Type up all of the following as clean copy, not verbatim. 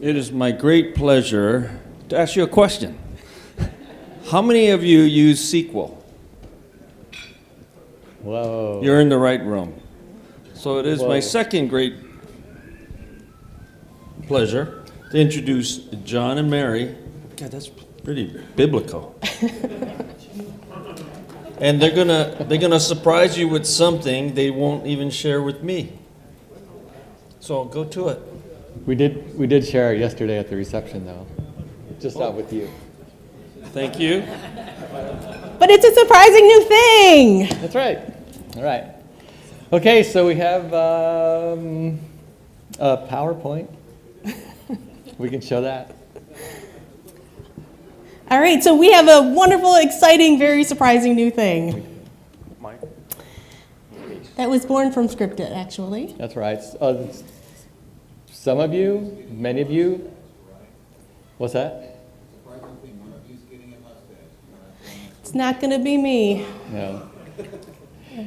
It is my great pleasure to ask you a question. How many of you use SQL? Whoa. You're in the right room. So it is my second great pleasure to introduce John and Mary. God, that's pretty biblical. And they're gonna surprise you with something they won't even share with me. So go to it. We did share it yesterday at the reception, though. Just not with you. Thank you. But it's a surprising new thing. That's right. All right. Okay, so we have a PowerPoint. We can show that. All right, so we have a wonderful, exciting, very surprising new thing. That was born from Scripted, actually. That's right. Some of you, many of you. What's that? It's not going to be me. No.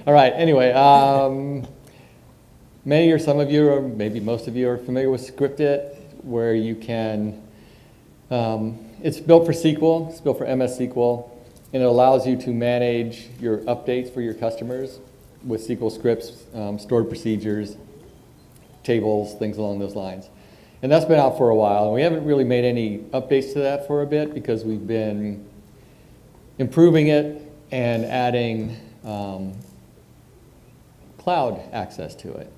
All right, anyway, many or some of you, or maybe most of you, are familiar with Scripted, where you can, it's built for SQL, it's built for MS SQL, and it allows you to manage your updates for your customers with SQL scripts, stored procedures, tables, things along those lines. And that's been out for a while, and we haven't really made any updates to that for a bit because we've been improving it and adding cloud access to it,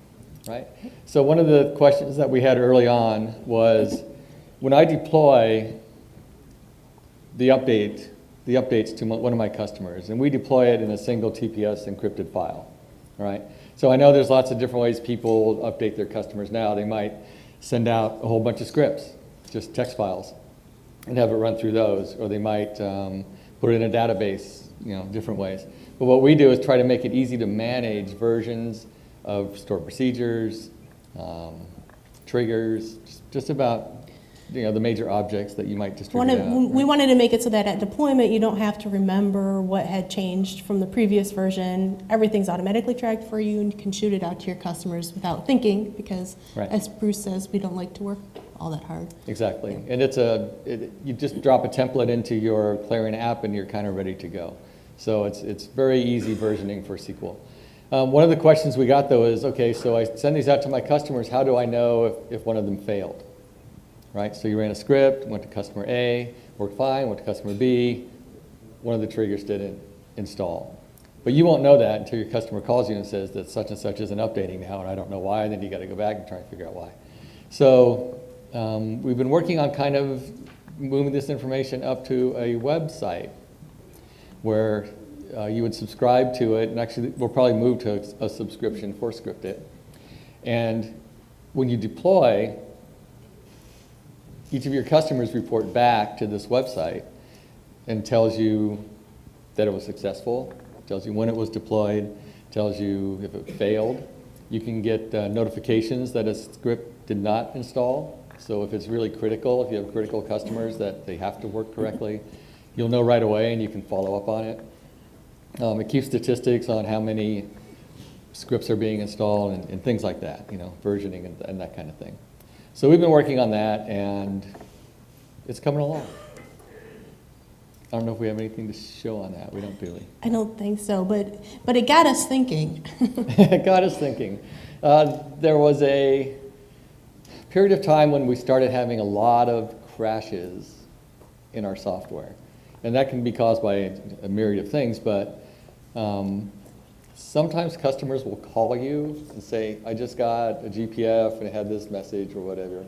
right? So one of the questions that we had early on was, when I deploy the updates to one of my customers, and we deploy it in a single TPS encrypted file, all right? So I know there's lots of different ways people update their customers now. They might send out a whole bunch of scripts, just text files, and have it run through those, or they might put it in a database, different ways. But what we do is try to make it easy to manage versions of stored procedures, triggers, just about the major objects that you might distribute out. We wanted to make it so that at deployment, you don't have to remember what had changed from the previous version. Everything's automatically tracked for you, and you can shoot it out to your customers without thinking, because Right. as Bruce says, we don't like to work all that hard. Exactly, and you just drop a template into your Clarion app and you're kind of ready to go. So it's very easy versioning for SQL. One of the questions we got though is, okay, so I send these out to my customers, how do I know if one of them failed? Right, so you ran a script, went to customer A, worked fine, went to customer B, one of the triggers didn't install. But you won't know that until your customer calls you and says that such and such isn't updating now, and I don't know why, and then you got to go back and try and figure out why. So we've been working on kind of moving this information up to a website where you would subscribe to it, and actually we'll probably move to a subscription for Scripted. And when you deploy, each of your customers report back to this website and tells you that it was successful, tells you when it was deployed, tells you if it failed. You can get notifications that a script did not install. So if it's really critical, if you have critical customers that they have to work correctly, you'll know right away and you can follow up on it. It keeps statistics on how many scripts are being installed and things like that, versioning and that kind of thing. So we've been working on that, and it's coming along. I don't know if we have anything to show on that. We don't really. I don't think so, but it got us thinking. It got us thinking. There was a period of time when we started having a lot of crashes in our software. And that can be caused by a myriad of things, but sometimes customers will call you and say, I just got a GPF and it had this message or whatever.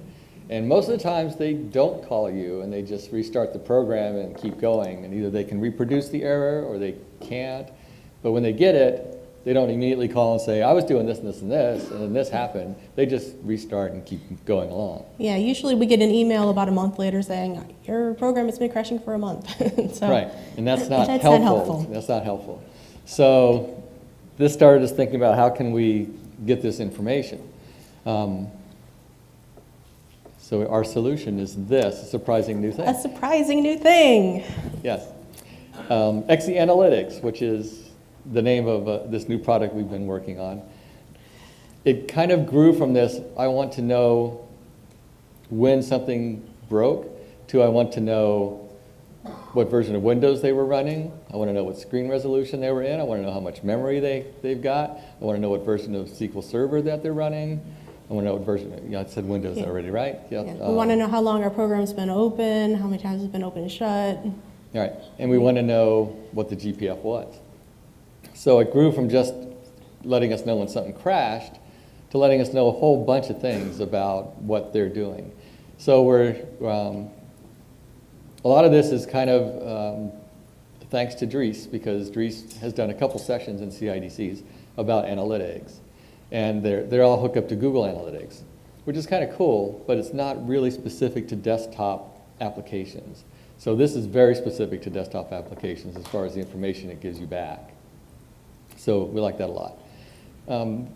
And most of the times they don't call you and they just restart the program and keep going. And either they can reproduce the error or they can't. But when they get it, they don't immediately call and say, I was doing this and this and this, and then this happened. They just restart and keep going along. Yeah, usually we get an email about a month later saying, your program has been crashing for a month. So, right, and that's not Not helpful. helpful. That's not helpful. So this started us thinking about how can we get this information. So our solution is this, a surprising new thing. a surprising new thing. Yes. XE Analytics, which is the name of this new product we've been working on. It kind of grew from this, I want to know when something broke, to I want to know what version of Windows they were running. I want to know what screen resolution they were in. I want to know how much memory they've got. I want to know what version of SQL Server that they're running. I want to know what version, I said Windows already, right? Yeah. We want to know how long our program's been open, how many times it's been open and shut. All right, and we want to know what the GPF was. So it grew from just letting us know when something crashed to letting us know a whole bunch of things about what they're doing. So a lot of this is kind of thanks to Dries, because Dries has done a couple sessions in CIDCs about analytics. And they're all hooked up to Google Analytics, which is kind of cool, but it's not really specific to desktop applications. So this is very specific to desktop applications as far as the information it gives you back. So we like that a lot.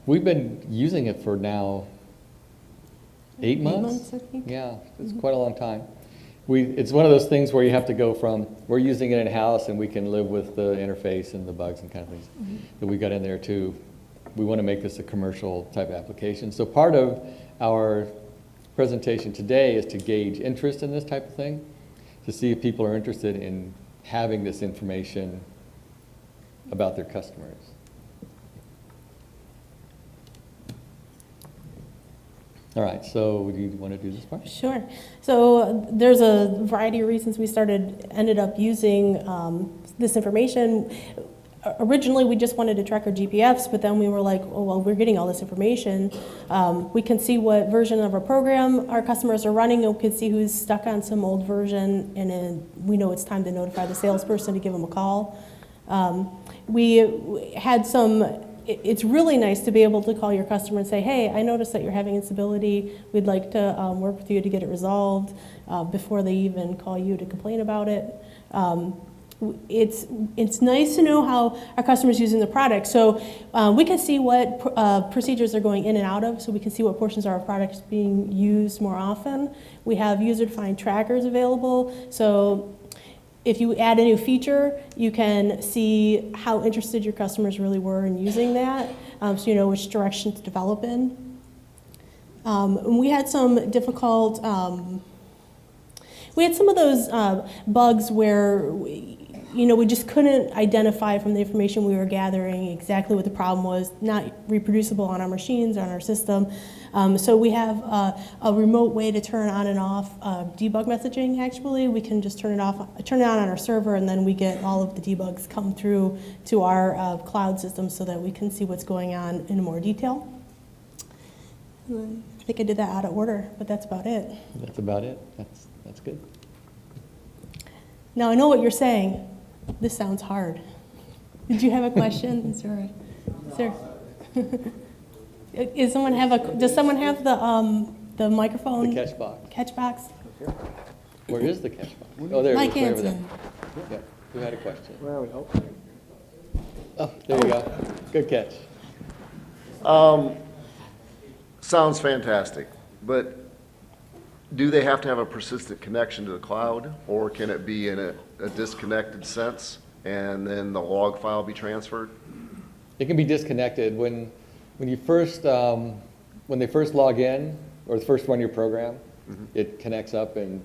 We've been using it for now 8 months? 8 months, I think. Yeah, it's quite a long time. It's one of those things where you have to go from, we're using it in-house and we can live with the interface and the bugs and kind of things that we got in there too. We want to make this a commercial type application. So part of our presentation today is to gauge interest in this type of thing, to see if people are interested in having this information about their customers. All right, so do you want to do this part? Sure. So there's a variety of reasons we ended up using this information. Originally, we just wanted to track our GPFs, but then we were like, oh, well, we're getting all this information. We can see what version of our program our customers are running, and we can see who's stuck on some old version, and then we know it's time to notify the salesperson to give them a call. We had it's really nice to be able to call your customer and say, hey, I noticed that you're having instability. We'd like to work with you to get it resolved before they even call you to complain about it. It's nice to know how our customers using the product. So we can see what procedures they're going in and out of, so we can see what portions of our product is being used more often. We have user-defined trackers available. So if you add a new feature, you can see how interested your customers really were in using that, so you know which direction to develop in. We had some difficult, we had some of those bugs where we just couldn't identify from the information we were gathering exactly what the problem was, not reproducible on our machines, on our system. So we have a remote way to turn on and off debug messaging, actually. We can just turn it on our server, and then we get all of the debugs come through to our cloud system so that we can see what's going on in more detail. I think I did that out of order, but that's about it. That's about it. That's good. Now I know what you're saying. This sounds hard. Did you have a question? Is there does someone have the microphone? The catch box. Catch box? Where is the catch box? Oh, there it Mike is. Right over there. Hansen. Yeah. Who had a question? Where are we? Oh. Oh, there you go. Good catch. Sounds fantastic, but do they have to have a persistent connection to the cloud, or can it be in a disconnected sense and then the log file be transferred? It can be disconnected when you first when they first log in or first run your program. It connects up and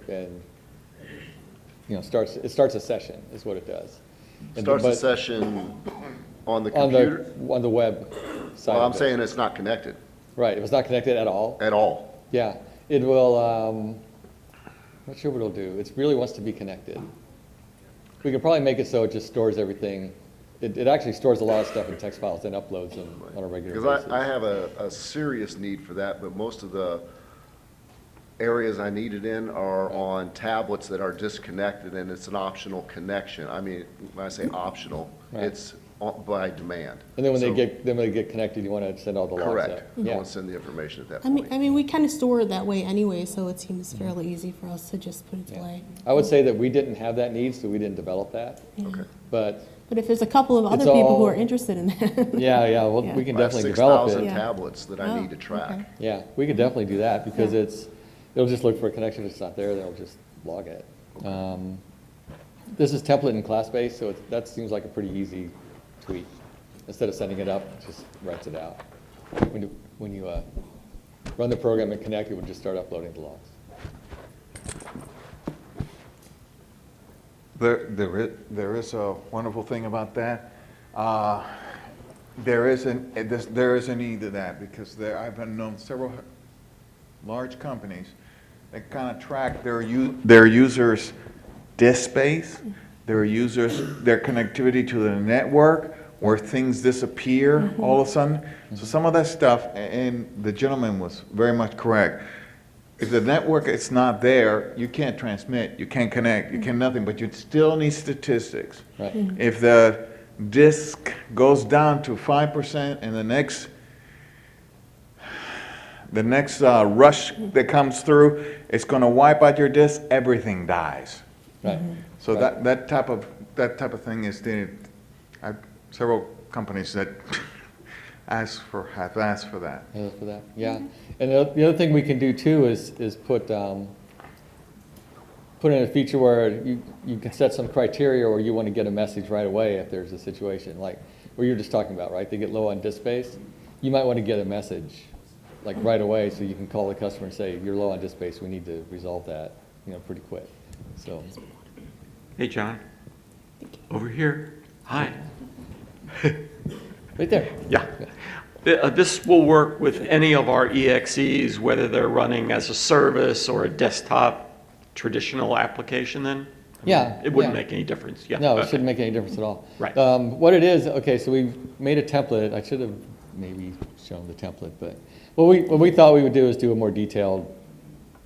starts a session is what it does. Starts a session on the computer? On the web side. Well, I'm of it. saying it's not connected Right, if it's not connected at all. at all. Yeah, it will. I'm not sure what it'll do. It really wants to be connected. We can probably make it so it just stores everything. It actually stores a lot of stuff in text files and uploads them on a regular basis. Because I have a serious need for that, but most of the areas I need it in are on tablets that are disconnected, and it's an optional connection. I mean, when I say optional, Right. it's by demand. And then when So- they get connected, you want to send all the logs out. Correct. I Yeah. want to send the information at that I point. mean, we kind of store it that way anyway, so it seems fairly easy for us to just put it Yeah. away. I would say that we didn't have that need, so we didn't develop that. Okay. But But if there's a couple of other It's people who all- are interested in that, yeah, well, Yeah. we can I have definitely develop 6,000 it. Yeah. tablets that I Oh, need to track. okay. Yeah, we could definitely do that because Yeah. it'll just look for a connection. If it's not there, then it'll just log it. This is template and class-based, so that seems like a pretty easy tweak. Instead of sending it up, it just writes it out. When you run the program and connect, it would just start uploading the logs. There is a wonderful thing about that. There is a need to that, because I've known several large companies that kind of track their users' disk space, their connectivity to the network, where things disappear all of a sudden. So some of that stuff, and the gentleman was very much correct. If the network is not there, you can't transmit, you can't connect, you can nothing, but you still need statistics. Right. If the disk goes down to 5% and the next rush that comes through, it's going to wipe out your disk, everything dies. Right. So Right. that type of thing is several companies that have asked for that. For that, yeah. And the other thing we can do too is put in a feature where you can set some criteria where you want to get a message right away if there's a situation like what you're just talking about, right? They get low on disk space. You might want to get a message like right away so you can call the customer and say, you're low on disk space, we need to resolve that, pretty quick. So, Hey, John. Over here. Hi. right there. Yeah. This will work with any of our EXEs, whether they're running as a service or a desktop traditional application then? Yeah. It wouldn't yeah. make any difference, yeah. No, it okay. shouldn't make any difference at all. Right. What it is, okay, so we've made a template. I should have maybe shown the template, but what we thought we would do is do a more detailed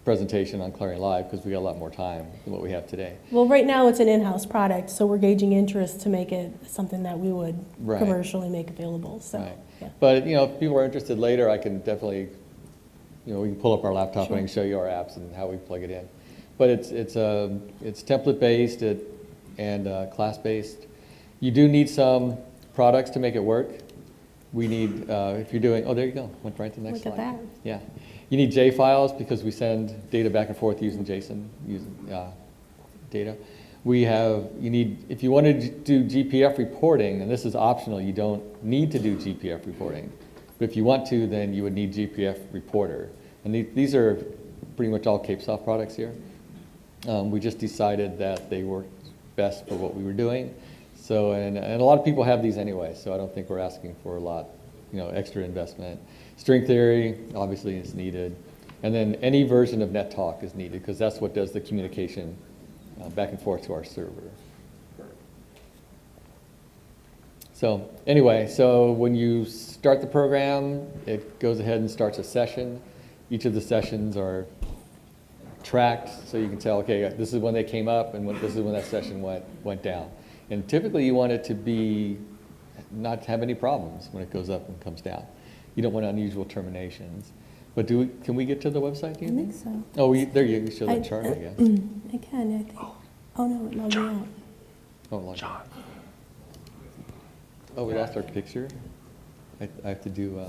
presentation on Clarion Live because we got a lot more time than what we have today. Well, right now it's an in-house product, so we're gauging interest to make it something that we would Right. commercially make available, so, Right. yeah. But, if people are interested later, I can definitely, we can pull up our laptop Sure. and I can show you our apps and how we plug it in. But it's template-based and class-based. You do need some products to make it work. We need, if you're doing, there you go, went right to the next Look slide. at that. Yeah. You need J files because we send data back and forth using JSON, using data. If you want to do GPF reporting, and this is optional, you don't need to do GPF reporting. But if you want to, then you would need GPF Reporter. And these are pretty much all CapeSoft products here. We just decided that they worked best for what we were doing. So, and a lot of people have these anyway, so I don't think we're asking for a lot, extra investment. String theory, obviously, is needed. And then any version of NetTalk is needed, because that's what does the communication back and forth to our server. So anyway, so when you start the program, it goes ahead and starts a session. Each of the sessions are tracked, so you can tell, okay, this is when they came up, and this is when that session went down. And typically, you want it to be not have any problems when it goes up and comes down. You don't want unusual terminations. But can we get to the website, do you I think so. Oh, there you show that chart, I guess. I can, I think. Oh, no, it logged me out. Oh, like, oh, we lost our picture? I have to do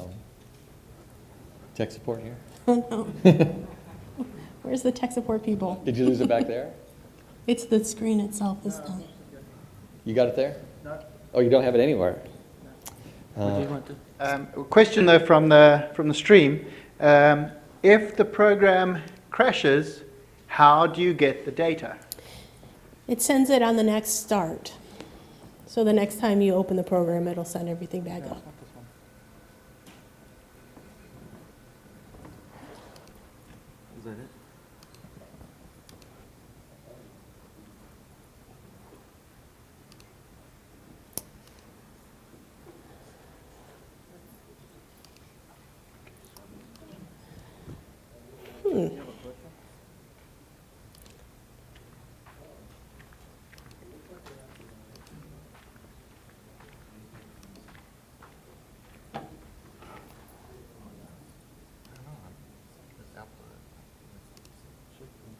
tech support here? Oh, no. Where's the tech support people? Did you lose it back there? It's the screen itself is done. You got it there? Oh, you don't have it anywhere? Question though from the stream, if the program crashes, how do you get the data? It sends it on the next start. So the next time you open the program, it'll send everything back up. Is that it?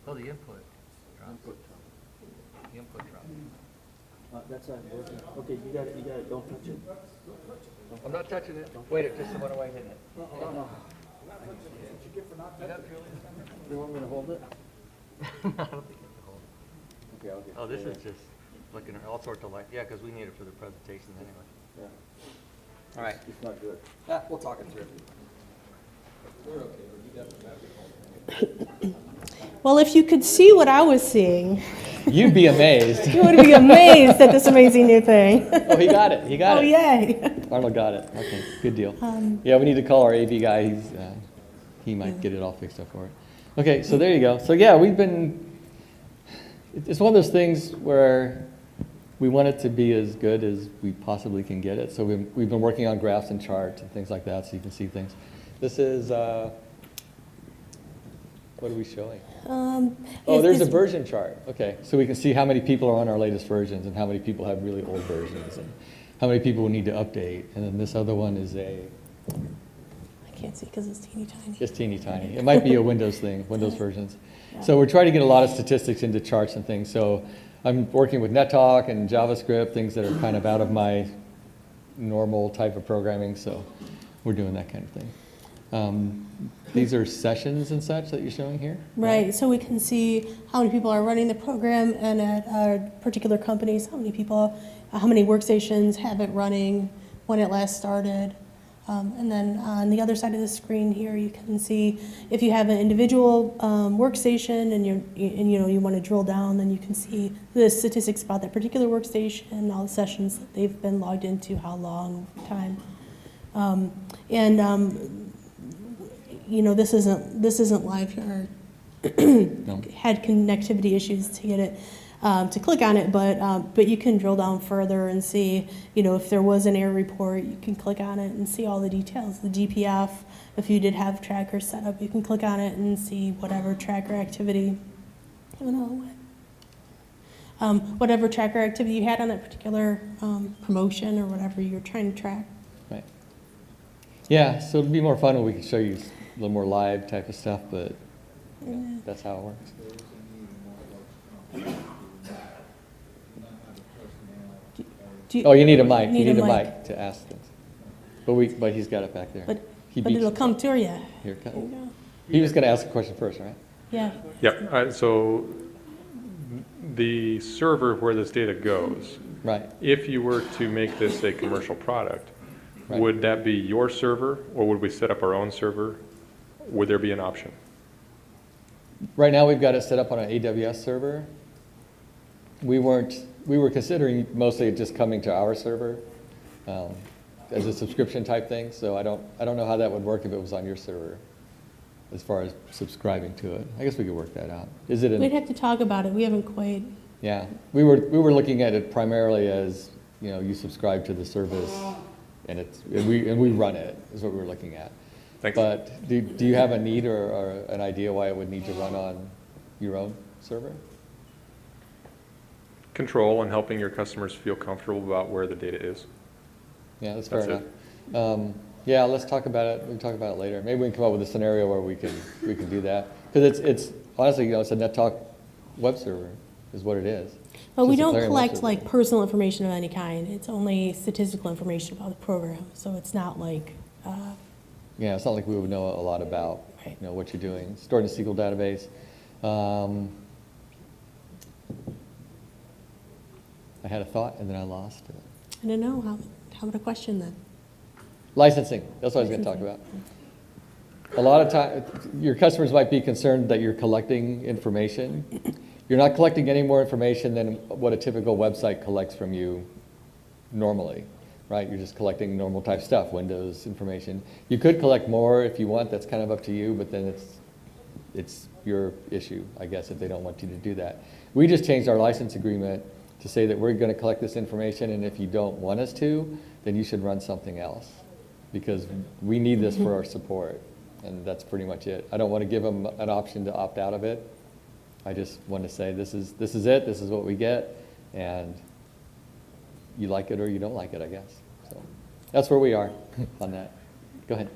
Oh, the input drops. The input drops. That's not working. Okay, you got it, don't touch it. I'm not touching it. Wait, it just went away, didn't it? No. You want me to hold it? I don't think you have to hold it. Okay, I'll get Oh, this is just looking at all sorts of light. Yeah, because we need it for the presentation anyway. Yeah, All right. it's not good. We'll talk it through. Well, if you could see what I was seeing, You'd be amazed. You would be amazed at this amazing new thing. Oh, he got it. He got Oh, it. yay. Arnold got it. Okay, good deal. Yeah, we need to call our AV guy. He might get it all fixed up for it. Okay, so there you go. So yeah, it's one of those things where we want it to be as good as we possibly can get it. So we've been working on graphs and charts and things like that so you can see things. This is, what are we showing? Oh, there's a version chart. Okay, so we can see how many people are on our latest versions and how many people have really old versions and how many people we need to update. And then this other one is I can't see because it's teeny tiny. just teeny tiny. It might be a Windows thing, Windows versions. So we're trying to get a lot of statistics into charts and things. So I'm working with NetTalk and JavaScript, things that are kind of out of my normal type of programming. So we're doing that kind of thing. These are sessions and such that you're showing here? Right, so we can see how many people are running the program and at our particular companies, how many people, how many workstations have it running, when it last started. And then on the other side of the screen here, you can see if you have an individual workstation and you want to drill down, then you can see the statistics about that particular workstation, all the sessions that they've been logged into, how long time. This isn't live here. No. Had connectivity issues to get it to click on it, but you can drill down further and see, if there was an error report, you can click on it and see all the details. The GPF, if you did have trackers set up, you can click on it and see whatever tracker activity. Whatever tracker activity you had on that particular promotion or whatever you're trying to track. Right. Yeah, so it'll be more fun when we can show you a little more live type of stuff, but that's how it works. Oh, you need a mic. You need a mic to ask things. But he's got it back there. But He beats it'll come to you. Here it comes. There you go. He was going to ask a question first, right? Yeah. Yep, so the server where this data goes, Right. if you were to make this a commercial product, Right. would that be your server, or would we set up our own server? Would there be an option? Right now, we've got it set up on an AWS server. We were considering mostly just coming to our server as a subscription type thing. So I don't know how that would work if it was on your server, as far as subscribing to it. I guess we could work that out. Is it We'd have to talk about it. We haven't quite. Yeah, we were looking at it primarily as, you subscribe to the service and we run it, is what we were looking at. Thanks. But do you have a need or an idea why it would need to run on your own server? Control and helping your customers feel comfortable about where the data is. Yeah, that's fair That's enough. Yeah, let's talk about it. We can talk about it later. Maybe we can come up with a scenario where we can do that. Because it's honestly, it's a NetTalk web server is what it is. But we Just a don't Clarion web collect server. personal information of any kind. It's only statistical information about the program. So it's not like, Yeah, it's not like we would know a lot about, Right. what you're doing. Stored in a SQL database. I had a thought and then I lost it. I don't know, how about a question then? Licensing, that's what I was going to talk about. A lot of time, your customers might be concerned that you're collecting information. You're not collecting any more information than what a typical website collects from you normally, right? You're just collecting normal type stuff, Windows information. You could collect more if you want, that's kind of up to you, but then it's your issue, I guess, if they don't want you to do that. We just changed our license agreement to say that we're going to collect this information, and if you don't want us to, then you should run something else, because we need this for our support, and that's pretty much it. I don't want to give them an option to opt out of it. I just want to say this is it, this is what we get, and you like it or you don't like it, I guess. So that's where we are on that. Go ahead.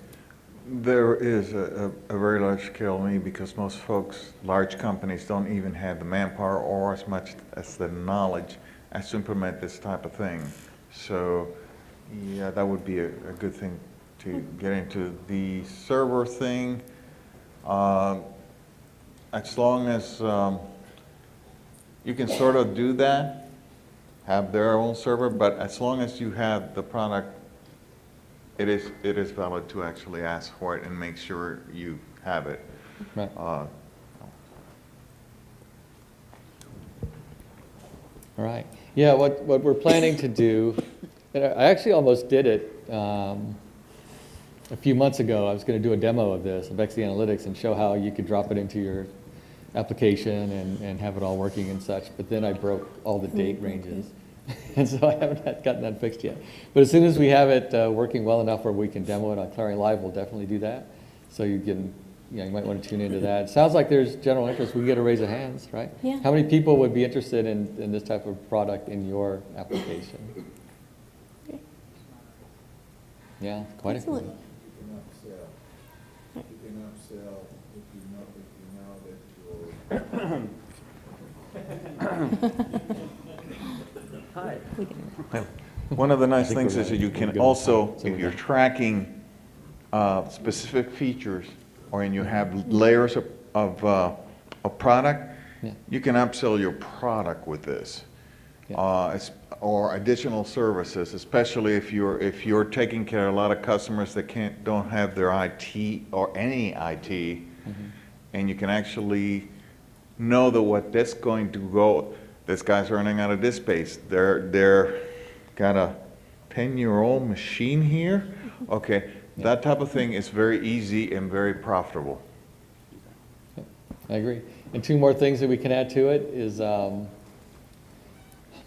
There is a very large scale need because most folks, large companies, don't even have the manpower or as much as the knowledge as to implement this type of thing. So, yeah, that would be a good thing to get into. The server thing, as long as you can sort of do that, have their own server, but as long as you have the product, it is valid to actually ask for it and make sure you have it. Right. All right. Yeah, what we're planning to do, and I actually almost did it a few months ago. I was going to do a demo of this, of XE Analytics, and show how you could drop it into your application and have it all working and such, but then I broke all the date ranges. And so I haven't gotten that fixed yet. But as soon as we have it working well enough where we can demo it on Clarion Live, we'll definitely do that. So you might want to tune into that. It sounds like there's general interest. We can get a raise of hands, right? Yeah. How many people would be interested in this type of product in your application? Okay. Yeah, quite Excellent. a few. One of the nice think things we're is that you gonna can go also, with that. So if we're you're gonna- tracking specific features, and you have layers of product, Yeah. you can upsell your product with this. Yeah. Or additional services, especially if you're taking care of a lot of customers that don't have their IT or any IT, and you can actually know that what that's going to go, this guy's running out of disk space. They're got a 10-year-old machine here. Okay, that type of thing is very easy and very profitable. I agree. And two more things that we can add to it is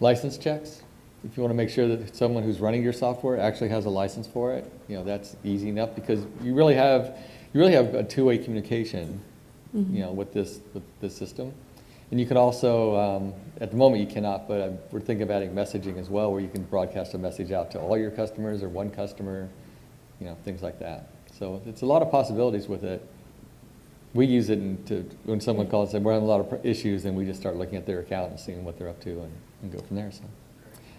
license checks. If you want to make sure that someone who's running your software actually has a license for it, that's easy enough, because you really have a two-way communication, with this system. And you can also, at the moment you cannot, but we're thinking of adding messaging as well, where you can broadcast a message out to all your customers or one customer, things like that. So it's a lot of possibilities with it. We use it when someone calls and we're having a lot of issues, and we just start looking at their account and seeing what they're up to and go from there. So,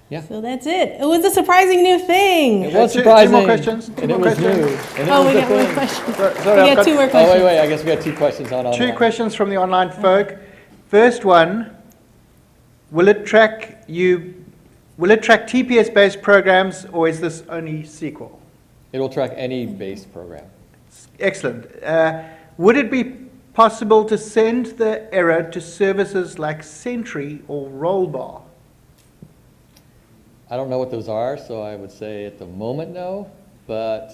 yeah. So that's it. It was a surprising new thing. It was Two surprising. more questions. And it was new. And it Oh, was we a got one thing. question. Sorry, We I've got two more Oh, questions. wait, I guess we got two questions on online. Two questions from the online folk. First one, will it track TPS-based programs, or is this only SQL? It will track any base program. Excellent. Would it be possible to send the error to services like Sentry or Rollbar? I don't know what those are, so I would say at the moment no, but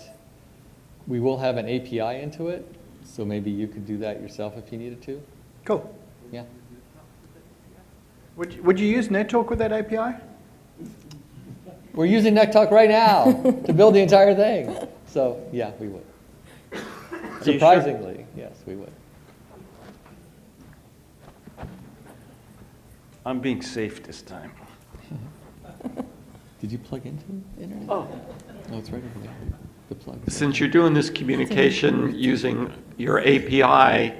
we will have an API into it, so maybe you could do that yourself if you needed to. Cool. Yeah. Would you use NetTalk with that API? We're using NetTalk right now to build the entire thing. So, yeah, we would. Surprisingly, yes, we would. I'm being safe this time. Did you plug into the internet? Oh, it's right over there. The plug. Since you're doing this communication using your API,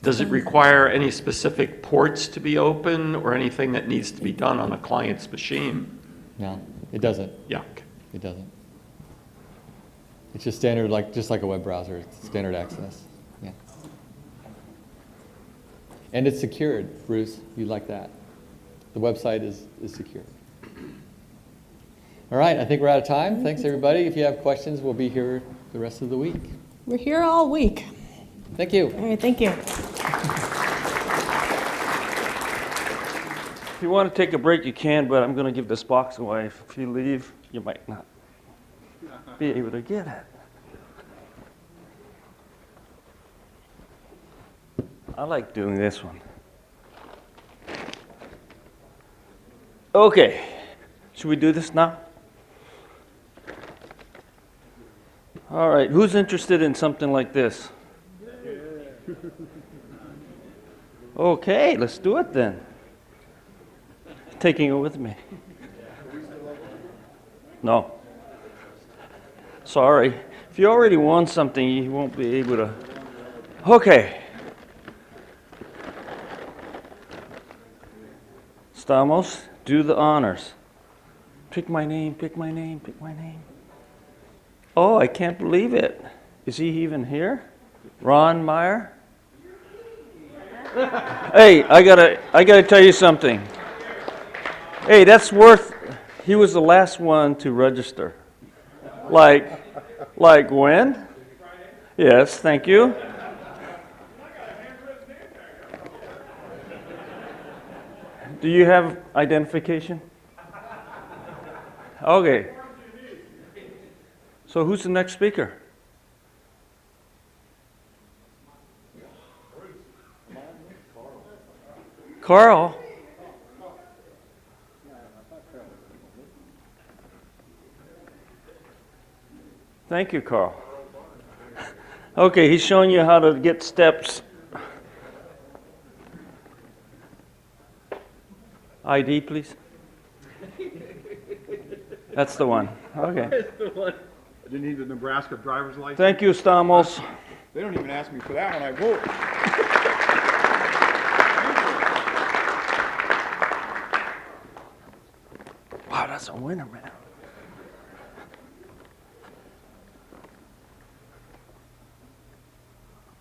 does it require any specific ports to be open or anything that needs to be done on a client's machine? No, it doesn't. Yeah. It doesn't. It's just standard, just like a web browser. It's standard access. Yeah. And it's secured, Bruce. You like that? The website is secured. All right, I think we're out of time. Thanks, everybody. If you have questions, we'll be here the rest of the week. We're here all week. Thank you. All right, thank you. If you want to take a break, you can, but I'm going to give this box away. If you leave, you might not be able to get it. I like doing this one. Okay, should we do this now? All right, who's interested in something like this? Okay, let's do it then. Taking it with me. No. Sorry. If you already won something, you won't be able to. Okay. Stamos, do the honors. Pick my name, pick my name, pick my name. Oh, I can't believe it. Is he even here? Ron Meyer? Hey, I gotta tell you something. Hey, that's worth, he was the last one to register. Like when? Yes, thank you. Do you have identification? Okay. So who's the next speaker? Carl? Thank you, Carl. Okay, he's showing you how to get steps. ID, please. That's the one. Okay. Do you need the Nebraska driver's license? Thank you, Stamos. They don't even ask me for that when I vote. Wow, that's a winner, man.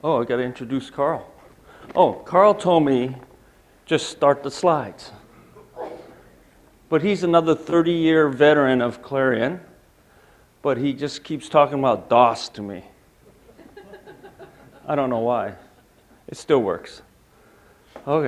Oh, I got to introduce Carl. Oh, Carl told me just start the slides. But he's another 30-year veteran of Clarion, but he just keeps talking about DOS to me. I don't know why. It still works. Okay.